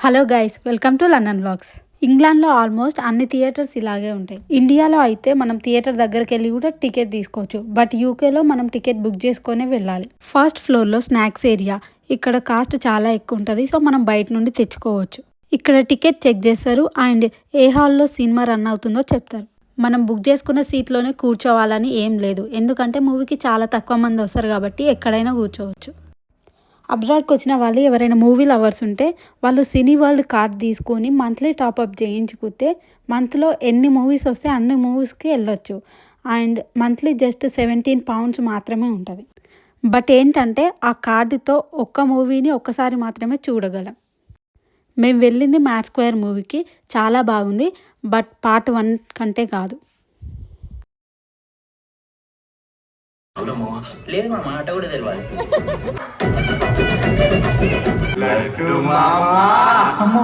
Hello guys, welcome to London vlogs. ఇంగ్లాండ్లో almost అన్ని theatres ఇలాగే ఉంటాయి. ఇండియాలో అయితే మనం థియేటర్ దగ్గరికి వెళ్ళి కూడా టికెట్ తీసుకోవచ్చు. బట్ యూకేలో మనం టికెట్ బుక్ చేసుకొని వెళ్ళాలి. ఫస్ట్ ఫ్లోర్లో స్నాక్స్ ఏరియా. ఇక్కడ కాస్ట్ చాలా ఎక్కువ ఉంటుంది, సో మనం బయట నుండి తెచ్చుకోవచ్చు. ఇక్కడ టికెట్ చెక్ చేస్తారు అండ్ ఏ హాల్లో సినిమా రన్ అవుతుందో చెప్తారు. మనం బుక్ చేసుకున్న సీట్లోనే కూర్చోవాలని ఏం లేదు, ఎందుకంటే మూవీకి చాలా తక్కువ మంది వస్తారు కాబట్టి ఎక్కడైనా కూర్చోవచ్చు. అబ్రాడ్కి వచ్చిన వాళ్ళు ఎవరైనా మూవీ లవర్స్ ఉంటే వాళ్ళు సినీ వరల్డ్ కార్డ్ తీసుకొని మంత్లీ టాప్అప్ చేయించుకుంటే మంత్లో ఎన్ని మూవీస్ వస్తే అన్ని మూవీస్కి వెళ్ళొచ్చు. అండ్ మంత్లీ జస్ట్ £17 మాత్రమే ఉంటుంది. బట్ ఏంటంటే ఆ కార్డుతో ఒక్క మూవీని ఒక్కసారి మాత్రమే చూడగలం. మేము వెళ్ళింది మ్యాట్ స్క్వేర్ మూవీకి, చాలా బాగుంది. బట్ పార్ట్ 1 కంటే కాదు. లేదు మా మాట కూడా తెలియాలి. లడ్డు మామా